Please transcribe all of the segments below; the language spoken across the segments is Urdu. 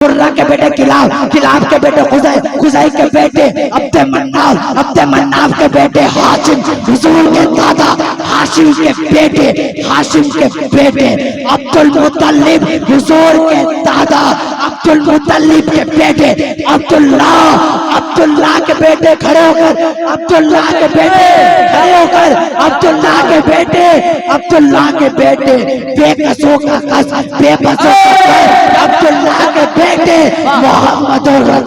مرہ کے بیٹے کلاب، کلاب کے بیٹے خزائی، خزائی کے بیٹے عبد مناف، عبد مناف کے بیٹے ہاشم، حضور کے دادا ہاشم کے بیٹے، ہاشم کے بیٹے عبد المطلب، حضور کے دادا عبد المطلب کے بیٹے عبداللہ، عبداللہ کے بیٹے کھڑے ہو کر، عبداللہ کے بیٹے کھڑے ہو کر، عبداللہ کے بیٹے، عبداللہ کے بیٹے بے قصوں کا قص، بے بسوں کا قص، عبداللہ کے بیٹے محمد نعرہ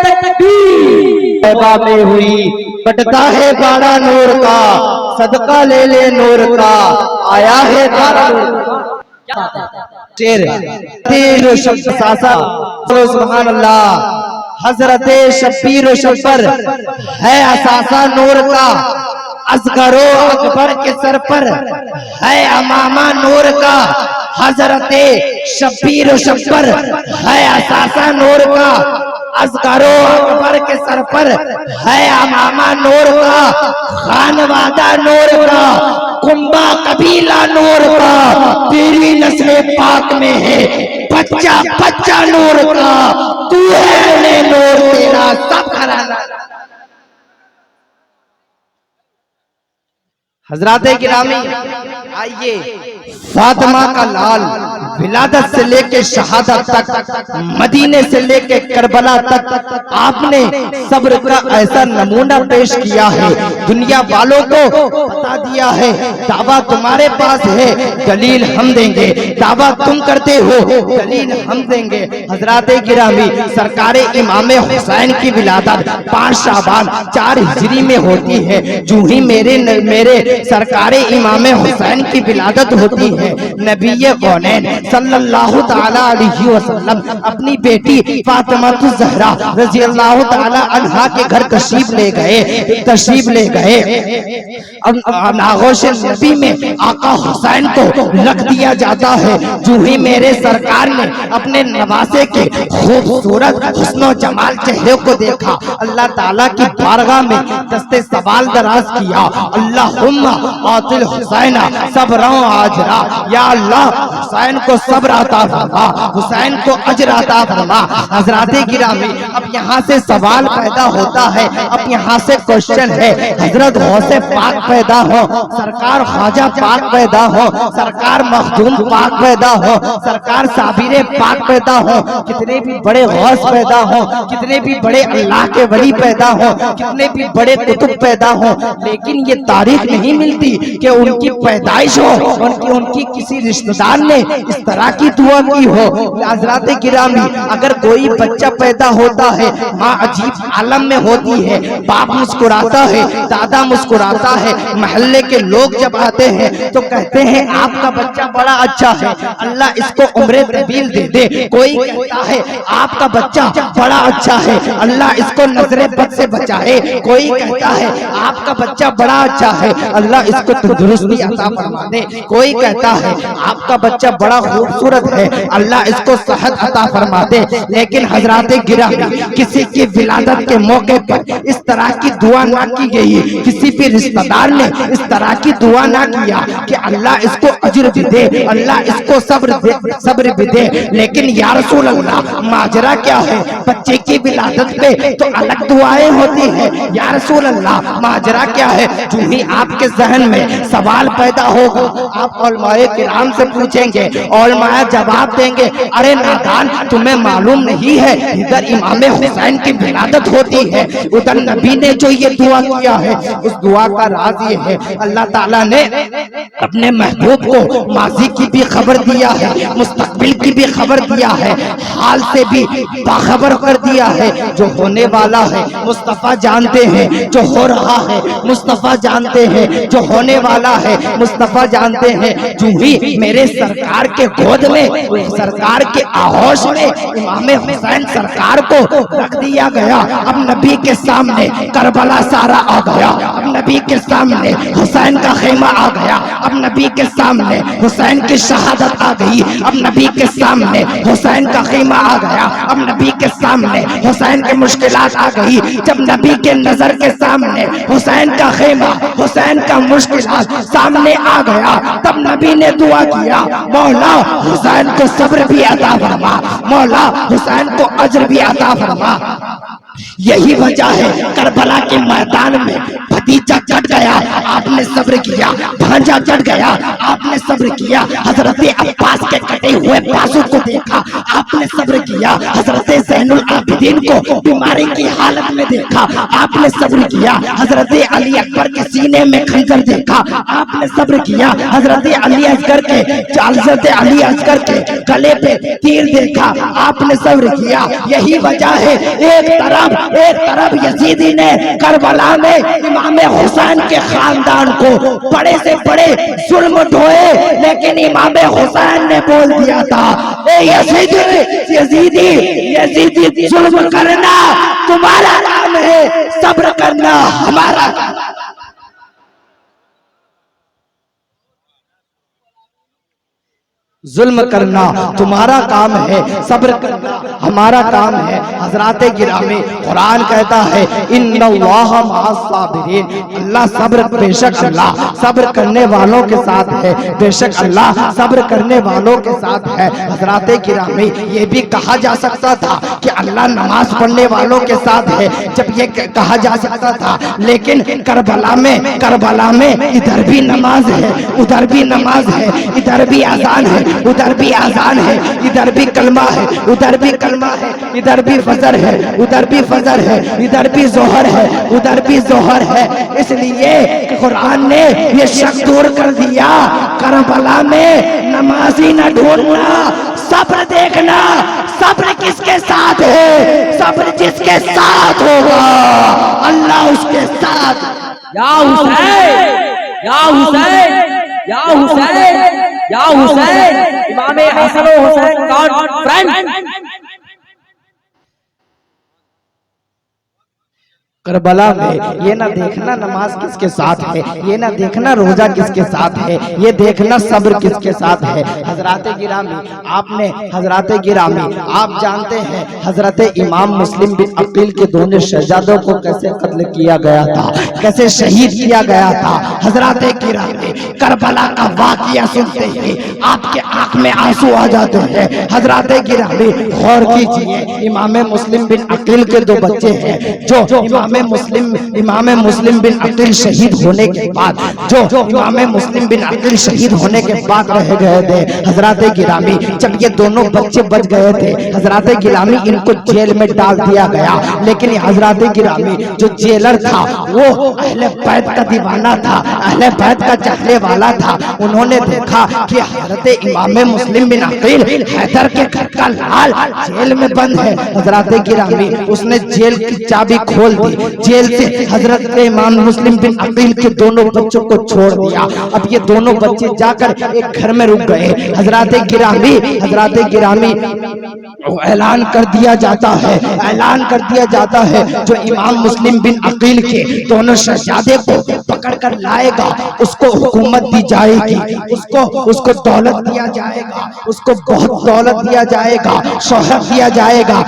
تکبیر طیبہ میں ہوئی بٹتا ہے بارہ نور کا، صدقہ لے لے نور کا، آیا ہے بارہ نور کا۔ شیر تیر و شب ساسا سبحان اللہ، حضرت شبیر و شبر ہے اساسہ نور کا، اصغر و اکبر کے سر پر ہے امامہ نور کا، حضرت شبیر و شبر ہے اساسہ نور کا، اصغر و اکبر کے سر پر ہے امامہ نور کا، خانوادہ نور کا، کنبہ قبیلہ نور کا، تیری نسل پاک میں ہے بچہ بچہ نور کا، تو ہے نور تیرا سب گھرانہ۔ حضرات گرامی آئیے، فاطمہ کا لال ولادت سے لے کے شہادت تک، مدینے سے لے کے کربلا تک آپ نے صبر کا ایسا نمونہ پیش کیا ہے، دنیا والوں کو بتا دیا ہے دعویٰ تمہارے پاس ہے دلیل ہم دیں گے، دعویٰ تم کرتے ہو دلیل ہم دیں گے۔ حضرات گرامی سرکار امام حسین کی ولادت 5 شعبان 4 ہجری میں ہوتی ہے، جو ہی میرے سرکار امام حسین کی ولادت ہوتی ہے، نبی کونین صلی اللہ تعالی علیہ وسلم اپنی بیٹی فاطمہ الزہرا رضی اللہ تعالی عنہا کے گھر تشریف لے گئے۔ آغوش نبی میں آقا حسین کو رکھ دیا جاتا ہے، جو ہی میرے سرکار نے اپنے نواسے کے خوبصورت حسن و جمال چہرے کو دیکھا، اللہ تعالیٰ کی بارگاہ میں دست سوال دراز کیا، اللہم آتل حسین صبرا عاجلا، یا اللہ حسین کو صبر عطا فرما، حسین کو اجر عطا فرما۔ حضرات گرامی اب یہاں سے سوال پیدا ہوتا ہے، اب یہاں سے کوشچن ہے، حضرت غوث پاک پیدا ہو، سرکار خواجہ پاک پیدا ہو، سرکار مخدوم پاک پیدا ہو، سرکار صابر پاک پیدا ہو، کتنے بھی بڑے غوث پیدا ہو، کتنے بھی بڑے اللہ کے ولی پیدا ہو، کتنے بھی بڑے قطب پیدا ہو، لیکن یہ تاریخ نہیں ملتی کہ ان کی پیدائش ہو، ان کی کسی رشتہ دار نے اس طرح کی دعا کی ہو۔ حضرات گرامی اگر کوئی بچہ پیدا ہوتا ہے، ماں عجیب عالم میں ہوتی ہے، باپ مسکراتا ہے، دادا مسکراتا ہے، محلے کے لوگ جب آتے ہیں تو کہتے ہیں آپ کا بچہ بڑا اچھا ہے، اللہ اس کو عمر طویل دے دے۔ کوئی کہتا ہے آپ کا بچہ بڑا اچھا ہے، اللہ اس کو نظر بد سے بچائے۔ کوئی کہتا ہے آپ کا بچہ بڑا اچھا ہے، اللہ اس کو تندرستی عطا فرما دے۔ کوئی کہتا ہے آپ کا بچہ بڑا خوبصورت ہے، اللہ اس کو صحت عطا فرما دے۔ لیکن حضرات گرامی کسی کی ولادت کے موقع پر اس طرح کی دعا نہ کی گئی، کسی بھی رشتہ دار نے اس طرح کی دعا نہ کیا کہ اللہ اس کو اجر بھی دے، اللہ اس کو صبر بھی دے۔ لیکن یا رسول اللہ ماجرا کیا ہے؟ بچے کی ولادت پہ تو الگ دعائیں ہوتی ہیں، یا رسول اللہ ماجرا کیا ہے؟ جو ہی آپ کے ذہن میں سوال پیدا ہوگا آپ علماء کرام سے پوچھیں گے، علماء جواب دیں گے، ارے نادان تمہیں معلوم نہیں ہے ادھر امام حسین کی ولادت ہوتی ہے، ادھر نبی نے جو یہ دعا کیا ہے اس دعا کا راز یہ ہے اللہ تعالیٰ نے اپنے محبوب کو ماضی کی بھی خبر دیا ہے، مستقبل کی بھی خبر دیا ہے، حال سے بھی باخبر کر دیا ہے۔ جو ہونے والا ہے مصطفیٰ جانتے ہیں، جو ہو رہا ہے مصطفیٰ جانتے ہیں، جو ہونے والا ہے مصطفیٰ جانتے ہیں۔ جو ہی میرے سرکار کے گود میں، سرکار کے آغوش میں امام حسین سرکار کو رکھ دیا گیا، اب نبی کے سامنے کربلا سارا آ گیا، اب نبی کے سامنے حسین کا خیمہ آ گیا، اب نبی کے سامنے حسین کی شہادت آ گئی، اب نبی کے سامنے حسین کا خیمہ آ گیا، اب نبی کے سامنے حسین کی مشکلات آ گئی۔ جب نبی کے نظر کے سامنے حسین کا خیمہ، حسین کا مشکلات سامنے سامنے آ گیا تب نبی نے دعا کیا مولا حسین کو صبر بھی عطا فرما، مولا حسین کو اجر بھی عطا فرما۔ یہی وجہ ہے کربلا کے میدان میں بھتیجا چڑھ گیا، آپ نے صبر کیا، بھانجا چڑھ گیا، آپ نے صبر کیا، حضرت عباس کے کٹے ہوئے بازو کو دیکھا، آپ نے صبر کیا، حضرت زین العابدین کو بیماری کی حالت میں دیکھا، آپ نے صبر کیا، حضرت علی اکبر کے سینے میں خنجر دیکھا، آپ نے صبر کیا، حضرت علی اصغر کے گلے پہ تیر دیکھا، آپ نے صبر کیا۔ یہی وجہ ہے ایک طرف یزیدی نے کربلا میں امام حسین کے خاندان کو بڑے سے بڑے ظلم ڈھوئے، لیکن امام حسین نے بول دیا تھا اے یزیدی ظلم کرنا تمہارا کام ہے، صبر کرنا ہمارا کام۔ ظلم کرنا تمہارا کام ہے، صبر کرنا ہمارا کام ہے۔ حضرات گرامی، قرآن کہتا ہے ان اللہ مع الصابرین، اللہ صبر، بے شک اللہ صبر کرنے والوں کے ساتھ ہے، بے شک اللہ صبر کرنے والوں کے ساتھ ہے۔ حضرات گرامی، یہ بھی کہا جا سکتا تھا کہ اللہ نماز پڑھنے والوں کے ساتھ ہے، جب یہ کہا جا سکتا تھا، لیکن کربلا میں ادھر بھی نماز ہے، ادھر بھی نماز ہے، ادھر بھی اذان ہے، ادھر بھی آذان ہے، ادھر بھی کلمہ ہے، ادھر بھی کلمہ ہے، ادھر بھی فجر ہے، ادھر بھی فجر ہے، ادھر بھی ظہر ہے، ادھر بھی ظہر ہے۔ اس لیے قرآن نے یہ شک دور کر دیا، کربلا میں نمازی نہ ڈھونڈنا، صبر دیکھنا، صبر کس کے ساتھ ہے؟ صبر جس کے ساتھ ہوگا اللہ اس کے ساتھ۔ یا حسین، یا حسین، یا حسین، یا حسین، امام حسن و حسین کانفرنس۔ کربلا میں یہ نہ دیکھنا نماز کس کے ساتھ ہے، یہ نہ دیکھنا روزہ کس کے ساتھ ہے، یہ دیکھنا صبر کس کے ساتھ ہے۔ حضرات گرامی، آپ جانتے ہیں حضرت امام مسلم بن عقیل کے دونوں شہزادوں کو کیسے قتل کیا گیا تھا، کیسے شہید کیا گیا تھا۔ حضرات گرامی، کربلا کا واقعہ سنتے ہی آپ کے آنکھ میں آنسو آ جاتے ہیں۔ حضرات گرامی، غور کیجئے، امام مسلم بن عقیل کے دو بچے ہیں جو امام مسلم بن عقیل شہید ہونے کے بعد رہ گئے تھے۔ حضرات گرامی، جب یہ دونوں بچے بچ گئے تھے، حضرات گرامی ان کو جیل میں ڈال دیا گیا، لیکن حضرات گرامی جو جیلر تھا وہ اہل بیت کا دیوانہ تھا، اہل بیت کا چاہنے والا تھا۔ انہوں نے دیکھا کہ حضرت امام مسلم بن عقیل حیدر کے گھر کا لال جیل میں بند ہے۔ حضرات گرامی، اس نے جیل کی چابی کھول دی، جیل سے حضرت امام مسلم بن عقیل کے دونوں بچوں کو چھوڑ دیا۔ اب یہ دونوں بچے جا کر ایک گھر میں رک گئے۔ حضرات گرامی اعلان کر دیا جاتا ہے جو امام مسلم بن عقیل کے دونوں شہزادے کو پکڑ کر لائے گا اس کو حکومت دی جائے گی، اس کو دولت دیا جائے گا، اس کو بہت دولت دیا جائے گا، شہرت دیا جائے گا۔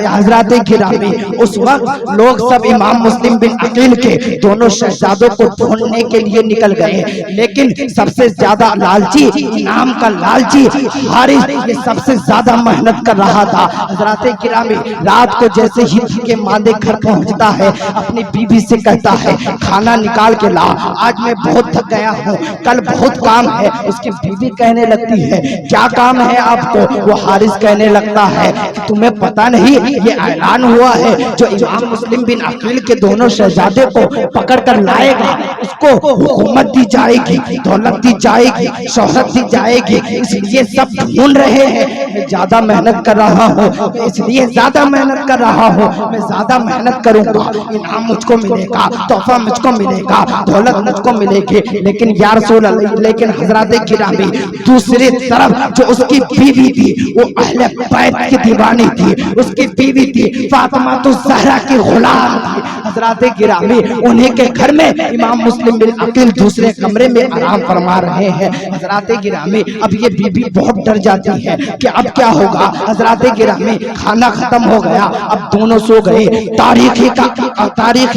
حضرات گرامی، اس وقت لوگ سب امام مسلم بن عقیل کے دونوں شہزادوں کو ڈھونڈنے کے لیے نکل گئے، لیکن سب سے زیادہ لالچی، انعام کا لالچی حارث، یہ سب سے زیادہ محنت کر رہا تھا۔ حضرات گرامی، رات کو جیسے ہی کے ماندے گھر پہنچتا ہے، اپنی بیوی سے کہتا ہے کھانا نکال کے لا، آج میں بہت تھک گیا ہوں، کل بہت کام ہے۔ اس کی بیوی کہنے لگتی ہے کیا کام ہے آپ کو؟ وہ حارث کہنے لگتا ہے تمہیں پتہ نہیں یہ اعلان ہوا ہے جو امام مسلم بن عقیل کے دونوں شہزادے کو پکڑ کر لائے گا اس کو حکومت دی جائے گی، دولت دی جائے گی، شہرت دی جائے گی، اس لیے سب ڈھونڈ رہے ہیں۔ میں زیادہ محنت کر رہا ہوں، میں زیادہ محنت کروں گا، انعام مجھ کو ملے گا، تحفہ مجھ کو ملے گا، دولت مجھ کو ملے گی۔ لیکن یا رسول اللہ، لیکن حضرات گرامی، دوسری طرف جو اس کی بیوی تھی وہ اہل بیت کی دیوانی تھی، اس کی بیوی تھی فاطمہ الزہرا کی غلام تھی، حضرات گرامی انہیں کے گھر میں امام مسلم بن عقیل دوسرے کمرے میں آرام فرما رہے ہیں. حضرات گرامی اب یہ بی بی بہت ڈر جاتی ہے کہ اب کیا ہوگا. حضرات گرامی کھانا ختم ہو گیا, اب دونوں سو گئے. تاریخی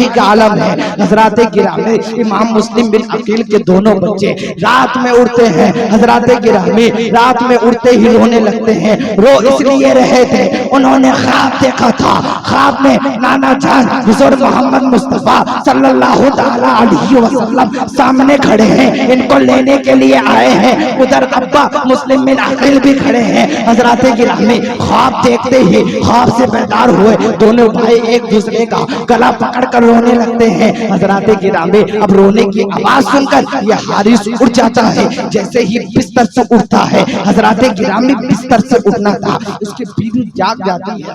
کا عالم ہے. حضرات گرامی امام مسلم بن عقیل کے دونوں بچے رات میں اڑتے ہیں. حضرات گرامی رات میں اڑتے ہی رونے لگتے ہیں. رو اس لیے رہے تھے, انہوں نے خواب دیکھا تھا. خواب میں نانا جان حضور محمد مصطفیٰ صلی اللہ تعالی علیہ وسلم سامنے کھڑے ہیں, ان کو لینے کے لیے آئے ہیں. ادھر ابا مسلم بن عقیل بھی کھڑے ہیں. حضرات گرامی خواب دیکھتے ہی خواب سے بیدار ہوئے دونوں بھائی ایک دوسرے کا گلا پکڑ کر رونے لگتے ہیں. حضرات گرامی اب رونے کی آواز سن کر یہ حارث اٹھ جاتا ہے. جیسے ہی بستر سے اٹھتا ہے, حضرات گرامی بستر سے اٹھنا تھا, اس کی بیوی جاگ جاتی ہے,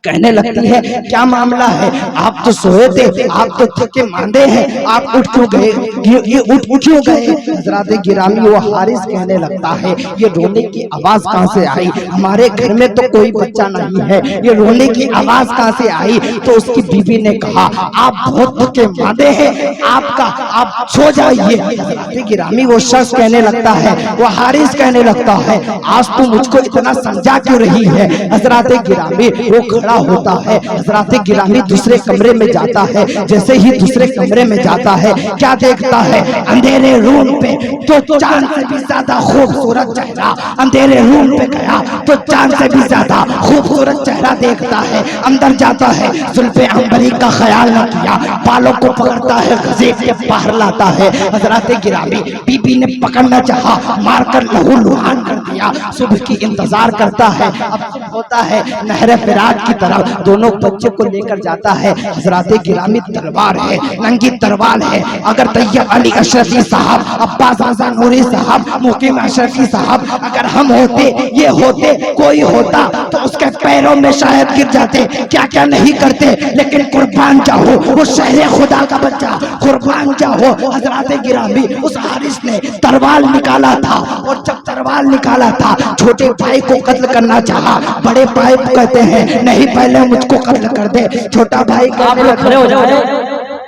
کہنے لگتی ہے کیا معاملہ ہے, آپ تو سوئے تھے, آپ تو تھکے ماندے ہیں, آپ اٹھ کیوں گئے, یہ اٹھ کیوں گئے. حضرات گرامی وہ حارث کہنے لگتا ہے یہ رونے کی آواز کہاں سے آئی, ہمارے گھر میں تو کوئی بچہ نہیں ہے, یہ رونے کی آواز کہاں سے آئی. تو اس کی بیوی نے کہا آپ بہت تھکے ماندے ہیں, آپ سو جائیے. حضرات گرامی وہ شخص کہنے لگتا ہے, وہ حارث کہنے لگتا ہے آج تو مجھ کو اتنا سمجھا کیوں رہی ہے. حضرات گرامی وہ کھڑا ہوتا ہے. حضرات گرامی دوسرے کمرے میں جاتا ہے. جیسے ہی دوسرے کمرے میں جاتا ہے کیا دیکھتا ہے, اندھیرے روم پہ تو چاند سے بھی زیادہ خوبصورت چہرہ. اندھیرے روم پہ گیا تو چاند سے بھی زیادہ خوبصورت چہرہ دیکھتا ہے. اندر جاتا ہے, زلف عنبری کا خیال نہ کیا, بالوں کو پکڑتا ہے, غزیب کے باہر لاتا ہے. حضرات گرامی بی بی نے پکڑنا چاہا, مار کر لہو لہان کر دیا. صبح کی انتظار کرتا ہے. اب صبح ہوتا ہے, نہر فرات کی طرف دونوں بچے کو لے کر جاتا ہے. حضرات گرامی تلوار ہے, ننگی تلوار ہے. اگر طیب علی اشرفی صاحب, عباس آزا نوری صاحب, مقیم اشرفی صاحب اگر ہم ہوتے, یہ ہوتے, کوئی ہوتا تو اس کے پیروں میں شاید گر جاتے, کیا کیا نہیں کرتے. لیکن قربان جاؤ وہ شہر خدا کا بچہ, قربان جاؤ. حضرات گرامی اس حارث نے تلوار نکالا تھا, اور جب تلوار نکالا تھا چھوٹے بھائی کو قتل کرنا چاہا. بڑے بھائی کہتے ہیں نہیں پہلے مجھ کو قتل کر دے. چھوٹا بھائی آپ لوگ کھڑے ہو جاؤ,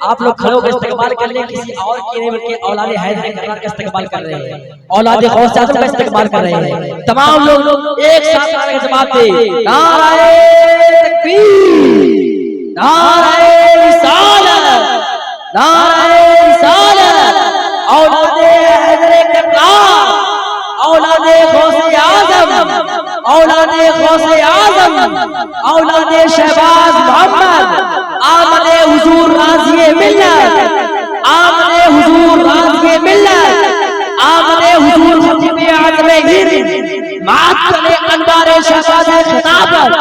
آپ لوگ کھڑے ہو کے استقبال کر لیں. کسی اور کی نہیں بلکہ اولاد حیدر کرار کا استقبال کر رہے ہیں, اولاد غوث اعظم کا استقبال کر رہے ہیں. تمام لوگ ایک ساتھ نعرہ کے جواب دیں, نعرہ تکبیر, نعرہ رسالت, نعرہ رسالت. اولاد حیدر کرار, اولاد غوث اعظم, اولاد غوث اعظم, اولاد شہباز محمد, آمد حضور راضی ملت, آمد حضور راضی ملت, آمد حضور خطیب اعظم ہند, معطل انوار شہباز خطابت,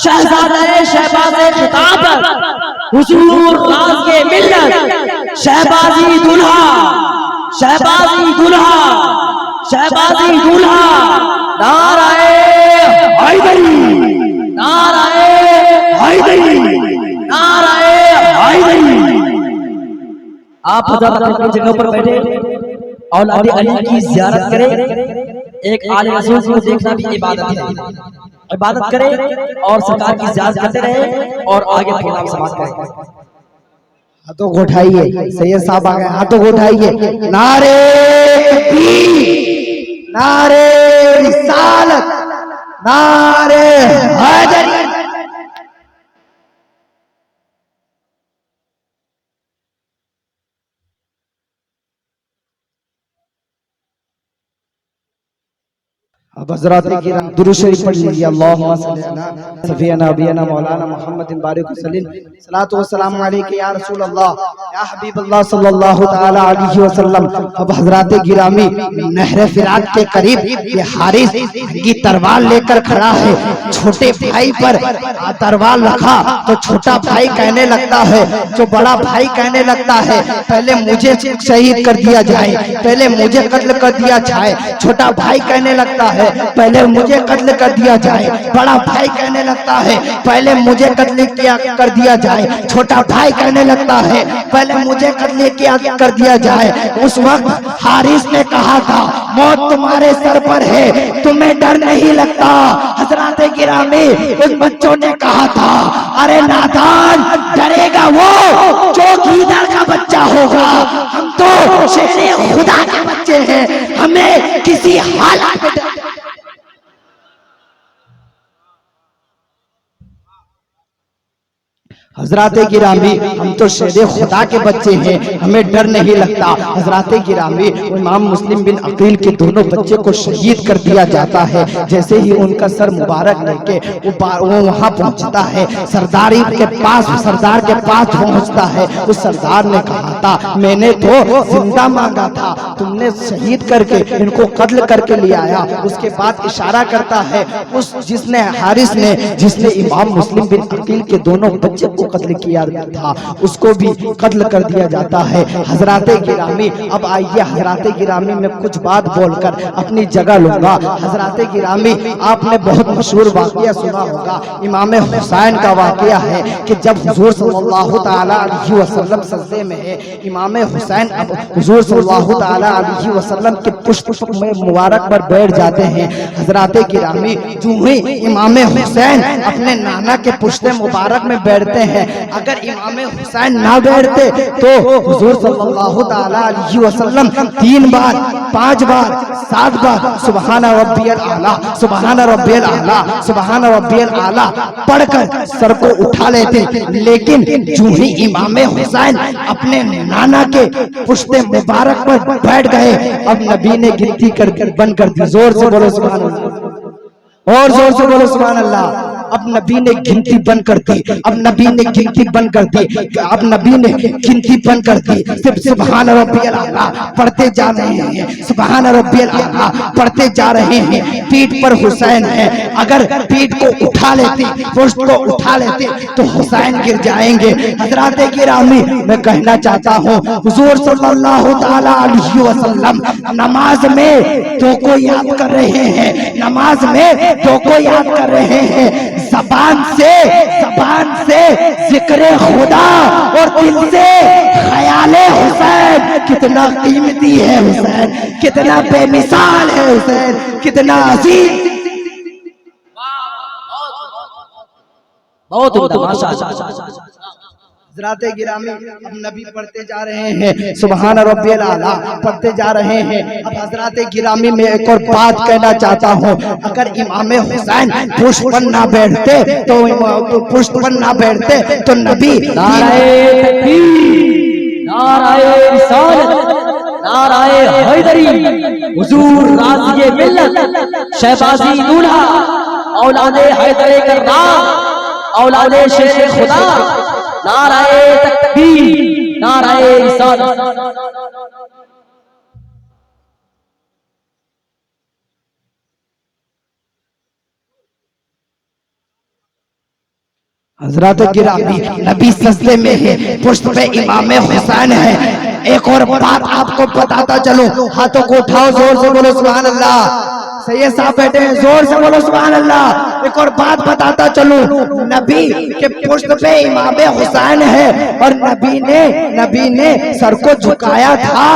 شہزادہ شہباز خطابت, حضور راضی ملت, شہبازی دلہا, شہبازی دلہا, شہبازی دلہا. نعرہ حیدری, نعرہ حیدری, نعرہ حیدری. آپ حضرات اپنی جگہ پر بیٹھے, اولاد علی کی زیارت کریں. ایک آل رسول کو دیکھنا بھی عبادت ہے, عبادت کریں اور سرکار کی زیارت کرتے رہیں اور آگے پروگرام سماعت کریں. ہاتھوں کو اٹھائیے, سید صاحب آ گئے, ہاتھوں کو اٹھائیے. نعرہ تکبیر, نعرہ رسالت, نعرہ حیدری. اب حضرات کی درود شریف پڑھ لیجیے. اللہم صلی علی سفینا نبینا مولانا محمد بارک وسلم, صلاۃ و سلام علیک یا رسول اللہ, یا حبیب اللہ صلی اللہ تعالی علیہ وسلم. اب حضرات گرامی نہر فرات کے قریب یہ حارث کی تلوار لے کر کھڑا ہے. چھوٹے بھائی پر تلوار رکھا تو چھوٹا بھائی کہنے لگتا ہے, جو بڑا بھائی کہنے لگتا ہے پہلے مجھے شہید کر دیا جائے, پہلے مجھے قتل کر دیا جائے. چھوٹا بھائی کہنے لگتا ہے ہے پہلے مجھے قتل کر دیا جائے، بڑا بھائی کہنے لگتا ہے پہلے مجھے قتل کر دیا جائے، چھوٹا بھائی کہنے لگتا ہے پہلے مجھے قتل کر دیا جائے۔ اس وقت حارث نے کہا تھا موت تمہارے سر پر ہے، تمہیں ڈر نہیں لگتا؟ حضرات گرامی اس بچوں نے کہا تھا ارے نادان، ڈرے گا وہ جو گیدڑ کا بچہ ہوگا، ہم تو شیر خدا کے بچے ہیں، ہمیں کسی حالات میں حضرات گرامی ہم تو شیر خدا کے بچے ہیں، ہمیں ڈر نہیں لگتا۔ حضرات گرامی امام مسلم بن عقیل کے دونوں بچے کو شہید کر دیا جاتا ہے۔ جیسے ہی ان کا سر مبارک لے کے وہ وہاں پہنچتا ہے، سردار کے پاس پہنچتا ہے، اس سردار نے کہا تھا میں نے تو زندہ مانگا تھا، تم نے شہید کر کے ان کو قتل کر کے لے آیا۔ اس کے بعد اشارہ کرتا ہے اس حارث نے جس نے امام مسلم بن عقیل کے دونوں بچے کو قتل کیا تھا، اس کو بھی قتل کر دیا جاتا ہے۔ حضرات گرامی اب آئیے حضرات گرامی میں کچھ بات بول کر اپنی جگہ لوں گا۔ حضرات گرامی آپ نے بہت مشہور واقعہ سنا ہوگا، امام حسین کا واقعہ ہے کہ جب حضور صلی اللہ تعالی علیہ وسلم سجدے میں ہے، امام حسین اب حضور صلی اللہ تعالی علیہ وسلم کے پشت میں مبارک پر بیٹھ جاتے ہیں۔ حضرات گرامی جو ہی امام حسین اپنے نانا کے پشت مبارک میں بیٹھتے ہیں، اگر امام حسین نہ بیٹھتے تو حضور صلی اللہ تعالی علیہ وسلم 3 بار 5 بار 7 بار سبحان ربی الاعلی سبحان ربی الاعلی سبحان ربی الاعلی پڑھ کر سر کو اٹھا لیتے، لیکن جو ہی امام حسین اپنے نانا کے پشت مبارک پر بیٹھ گئے، اب نبی نے گنتی بند کر دی۔ زور سے بولو سبحان اللہ، اور زور سے بولو سبحان اللہ۔ اب نبی نے گنتی بند کر دی، اب نبی نے گنتی بند کر دی، اب نبی نے گنتی بند کر دی۔ صرف سبحان ربی الاعلی پڑھتے جا رہے ہیں، سبحان ربی الاعلی پڑھتے جا رہے ہیں۔ پیٹھ پر حسین ہے، اگر پیٹھ کو اٹھا لیتے، پشت کو اٹھا لیتے تو حسین گر جائیں گے۔ حضرات گرامی میں کہنا چاہتا ہوں حضور صلی اللہ تعالی علیہ وسلم نماز میں تو کو یاد کر رہے ہیں، نماز میں تو کو یاد کر رہے ہیں، زبان سے ذکر خدا اور دل سے خیال حسین۔ کتنا قیمتی ہے حسین، کتنا بے مثال ہے حسین، کتنا عظیم۔ بہت ماشاءاللہ۔ حضرات گرامی اب نبی پڑھتے جا رہے ہیں، سبحان ربی الاعلی پڑھتے جا رہے ہیں۔ اب حضرات گرامی میں ایک اور بات کہنا چاہتا ہوں، اگر امام حسین پشت پر نہ بیٹھتے تو نبی نعرہ تکبیر، نعرہ رسالت، نعرہ حیدری، حضور راضی ملت، شہبازی دولہا، اولاد حیدر کرام، اولاد شیر خدا، نعرہ تکبیر، نعرہ رسالت۔ حضرات گرامی نبی سجدے میں ہے، پشت پہ امام حسین ہے۔ ایک اور بات آپ کو بتاتا چلوں، ہاتھوں کو اٹھاؤ، زور سے بولو سبحان اللہ۔ سید صاحب بیٹھے ہیں، زور سے بولو سبحان اللہ۔ ایک اور بات بتاتا چلوں، نبی کے پشت پہ امام حسین ہے اور نبی نے سر کو جھکایا تھا،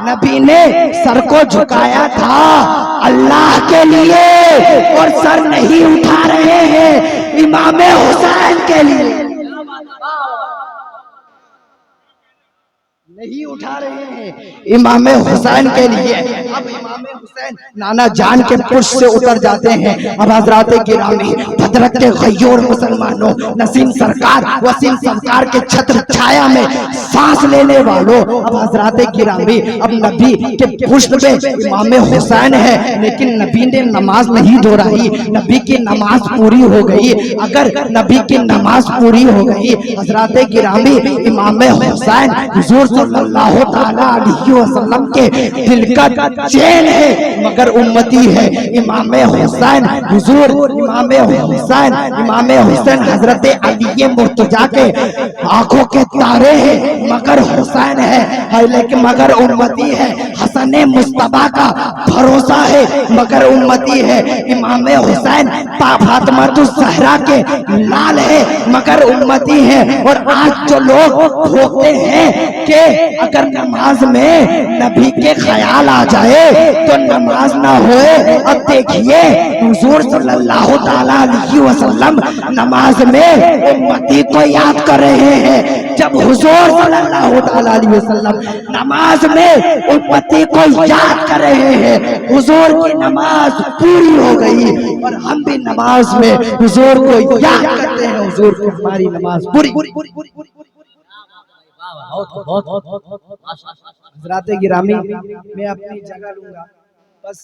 نبی نے سر کو جھکایا تھا اللہ کے لیے، اور سر نہیں اٹھا رہے ہیں امام حسین کے لیے، نہیں اٹھا رہے ہیں امام حسین کے لیے۔ اب امام حسین نانا جان کے پشت سے اتر جاتے ہیں۔ اب حضرات گرامی بدرک کے غیور مسلمانوں، نسیم سرکار وسیم سرکار کے چھتر چھایا میں سانس لینے والوں، اب حضرات گرامی اب نبی کے پشت پہ امام حسین ہے، لیکن نبی نے نماز نہیں دہرائی، نبی کی نماز پوری ہو گئی۔ اگر نبی کی نماز پوری ہو گئی حضرات گرامی، امام حسین حضور صلی اللہ اللہ تعالی علیہ وسلم کے دل کا چین ہے مگر امتی ہے امام حسین حضور امام حسین حضرت علی مرتضیٰ کے آنکھوں کے تارے ہیں مگر حسین ہے لیکن مگر امتی ہے حسن مصطفیٰ کا بھروسہ ہے مگر امتی ہے امام حسین فاطمہ الزہرا کے لال ہے مگر امتی ہے اور آج جو لوگ بھوکتے ہیں کہ اگر نماز میں نبی کے خیال آ جائے تو نماز نہ ہوئے اب دیکھیے حضور صلی اللہ تعالی علیہ وسلم نماز میں امتی کو یاد کر رہے ہیں جب حضور صلی اللہ تعالی علیہ وسلم نماز میں امتی کو یاد کر رہے ہیں حضور کی نماز پوری ہو گئی اور ہم بھی نماز میں حضور کو یاد کرتے ہیں حضور کو ہماری نماز پوری حضرات گرامی میں اپنی جگہ لوں گا بس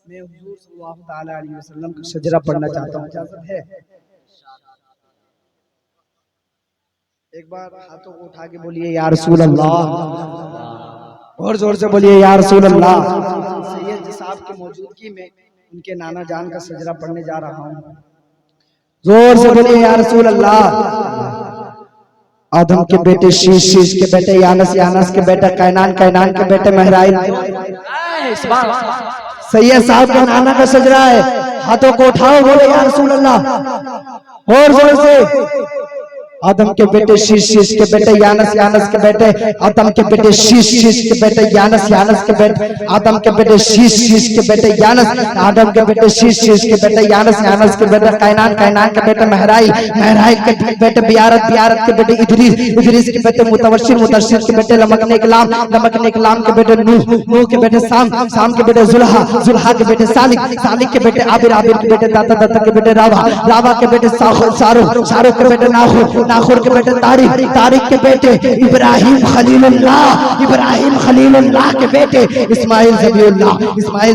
میں حضور صلی اللہ تعالی علیہ وسلم کا شجرہ پڑھنا چاہتا ہوں اجازت ہے ایک بار ہاتھوں کو اٹھا کے بولیے یا رسول اللہ اور زور سے بولیے یا رسول اللہ سید صاحب کی موجودگی میں ان کے نانا جان کا شجرہ پڑھنے جا رہا ہوں زور سے بولیے یا رسول اللہ آدم کے بیٹے شیش کے بیٹے یانس کے بیٹے کینان کے بیٹے مہرائیل سید صاحب کے نانا کا شجرہ ہے ہاتھوں کو اٹھاؤ بولے یا رسول اللہ اور زور سے آدم کے بیٹے شیش کے بیٹے یانس کے بیٹے آدم کے بیٹے شیش کے بیٹے یانس کے بیٹے آدم کے بیٹے شیش کے بیٹے یانس آدم کے بیٹے شیش کے بیٹے یانس کے بیٹے کینان کے بیٹے مہرائیل کے بیٹے بیارت کے بیٹے ادریس کے بیٹے متوشر کے بیٹے لمکن اکلام کے بیٹے نوح کے بیٹے سام کے بیٹے زلحا کے بیٹے سالک کے بیٹے عابر کے بیٹے داتا کے بیٹے راوا کے بیٹے شاروخ کے بیٹے ناخور کے بیٹے تاریخ کے بیٹے ابراہیم خلیل اللہ کے بیٹے اسماعیل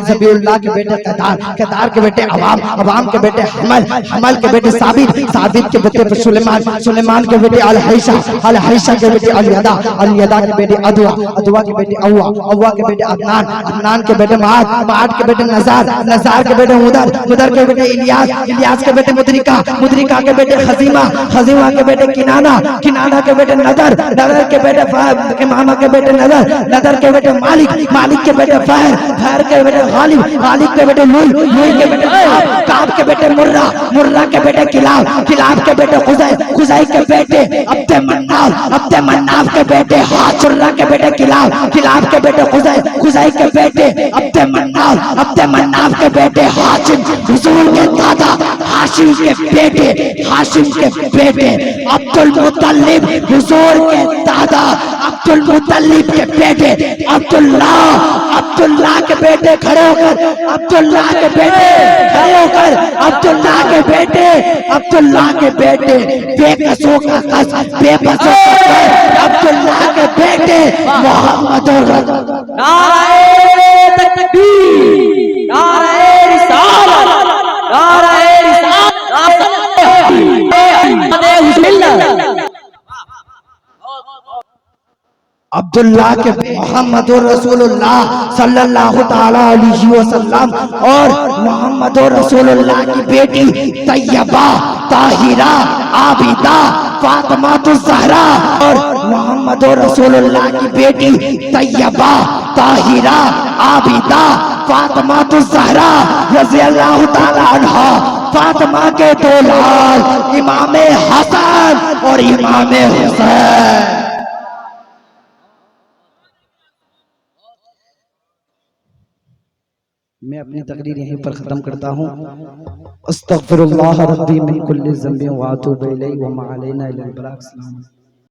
ذبیح اللہ کے بیٹے قدار کے بیٹے عوام کے بیٹے حمل کے بیٹے ثابت کے بیٹے سلیمان کے بیٹے الحیشہ کے بیٹے الیدا کے بیٹے ادوا کے بیٹے اوا کے بیٹے عدنان کے بیٹے معاد کے بیٹے نزار کے بیٹے مدر کے بیٹے الیاس کے بیٹے مدرکہ کے بیٹے خزیمہ کے بیٹے کنانہ کے بیٹے نظر کے بیٹے امامہ کے بیٹے نظر کے بیٹے مالک کے بیٹے فہر کے بیٹے غالب کے بیٹے لوئی کے بیٹے کعب کے بیٹے مرہ کے بیٹے کلاب کے بیٹے خزائی کے بیٹے عبد مناف کے بیٹے شرہ کے بیٹے کلاب کے بیٹے خزائی کے بیٹے عبد مناف کے بیٹے ہاشم حضور کے دادا ہاشم کے بیٹے عبد المطلب حضور کے دادا عبد المطلب کے بیٹے عبداللہ کے بیٹے کھڑے ہو کر عبداللہ کے بیٹے بے قصوں کا قص بے بسوں کا عبداللہ کے بیٹے محمد نعرہ تکبیر نعرہ رسالت عبداللہ کے محمد رسول اللہ صلی اللہ تعالی علیہ وسلم اور محمد رسول اللہ کی بیٹی طیبہ طاہرہ عابدہ فاطمہ الزہرا اور محمد رسول اللہ کی بیٹی طیبہ طاہرہ عابدہ فاطمہ الزہرا رضی اللہ تعالی عنہا فاطمہ کے دو لال امام حسن اور امام حسین. میں اپنی تقریر یہیں پر ختم کرتا ہوں. استغفر اللہ ربی من کل ذنب واتوب الیہ وما علینا الا البلاغ.